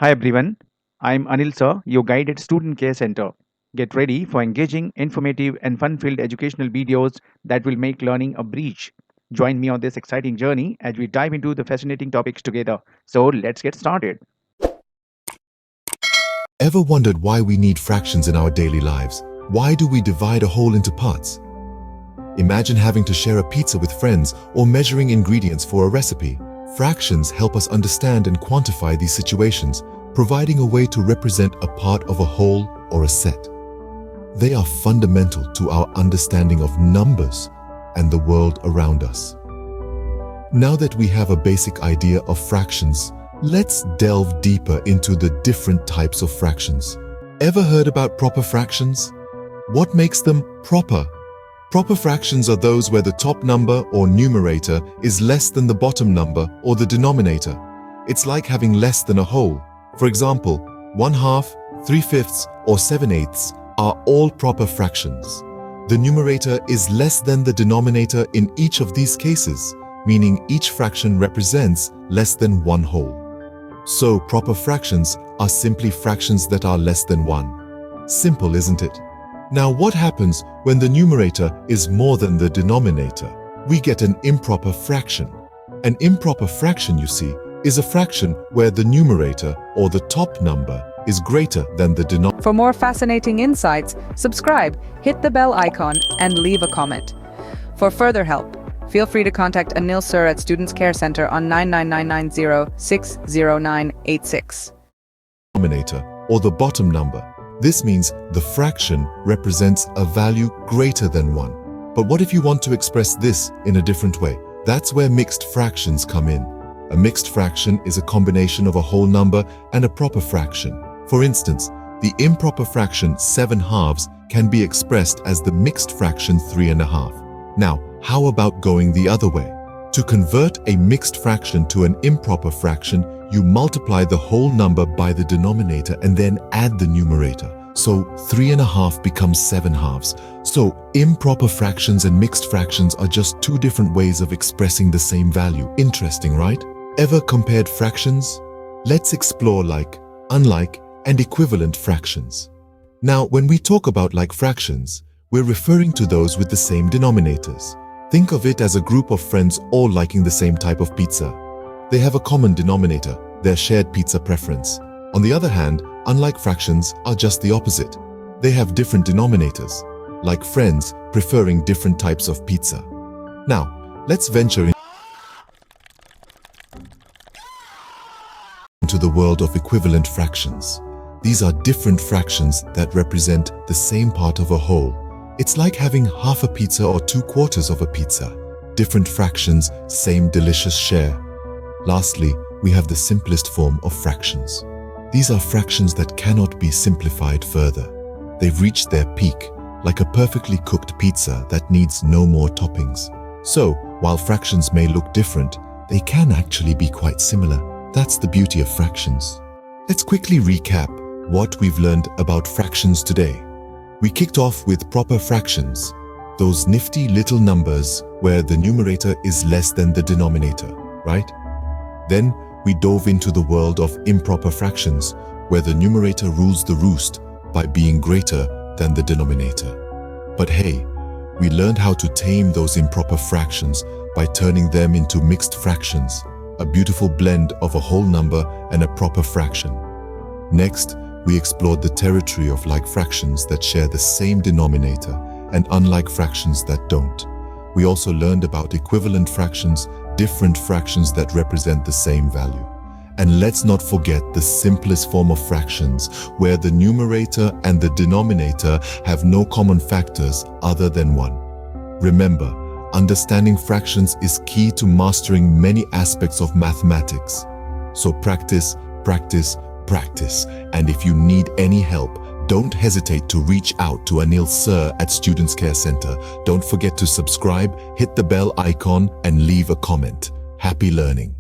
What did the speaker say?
Hi everyone, I'm Anil Sir, your guide at Student Care Center. Get ready for engaging, informative, and fun-filled educational videos that will make learning a breeze. Join me on this exciting journey as we dive into the fascinating topics together. So let's get started. Ever wondered why we need fractions in our daily lives? Why do we divide a whole into parts? Imagine having to share a pizza with friends or measuring ingredients for a recipe. Fractions help us understand and quantify these situations, providing a way to represent a part of a whole or a set. They are fundamental to our understanding of numbers and the world around us. Now that we have a basic idea of fractions, let's delve deeper into the different types of fractions. Ever heard about proper fractions? What makes them proper? Proper fractions are those where the top number or numerator is less than the bottom number or the denominator. It's like having less than a whole. For example, 1/2, 3/5, or 7/8 are all proper fractions. The numerator is less than the denominator in each of these cases, meaning each fraction represents less than one whole. So proper fractions are simply fractions that are less than 1. Simple, isn't it? Now what happens when the numerator is more than the denominator? We get an improper fraction. An improper fraction, you see, is a fraction where the numerator or the top number is greater than the denominator. For more fascinating insights, subscribe, hit the bell icon, and leave a comment. For further help, feel free to contact Anil Sir at Students Care Center on 99990-60986. Denominator or the bottom number. This means the fraction represents a value greater than 1. But what if you want to express this in a different way? That's where mixed fractions come in. A mixed fraction is a combination of a whole number and a proper fraction. For instance, the improper fraction 7/2 can be expressed as the mixed fraction 3/2. Now, how about going the other way? To convert a mixed fraction to an improper fraction, you multiply the whole number by the denominator and then add the numerator. So 3/2 becomes 7/2. So improper fractions and mixed fractions are just two different ways of expressing the same value. Interesting, right? Ever compared fractions? Let's explore like, unlike, and equivalent fractions. Now, when we talk about like fractions, we're referring to those with the same denominators. Think of it as a group of friends all liking the same type of pizza. They have a common denominator, their shared pizza preference. On the other hand, unlike fractions are just the opposite. They have different denominators, like friends preferring different types of pizza. Now, let's venture into the world of equivalent fractions. These are different fractions that represent the same part of a whole. It's like having half a pizza or 2/4 of a pizza. Different fractions, same delicious share. Lastly, we have the simplest form of fractions. These are fractions that cannot be simplified further. They've reached their peak, like a perfectly cooked pizza that needs no more toppings. So, while fractions may look different, they can actually be quite similar. That's the beauty of fractions. Let's quickly recap what we've learned about fractions today. We kicked off with proper fractions, those nifty little numbers where the numerator is less than the denominator, right? Then we dove into the world of improper fractions, where the numerator rules the roost by being greater than the denominator. But hey, we learned how to tame those improper fractions by turning them into mixed fractions, a beautiful blend of a whole number and a proper fraction. Next, we explored the territory of like fractions that share the same denominator and unlike fractions that don't. We also learned about equivalent fractions, different fractions that represent the same value. And let's not forget the simplest form of fractions, where the numerator and the denominator have no common factors other than 1. Remember, understanding fractions is key to mastering many aspects of mathematics. So practice, practice, practice. And if you need any help, don't hesitate to reach out to Anil Sir at Students Care Center. Don't forget to subscribe, hit the bell icon, and leave a comment. Happy learning!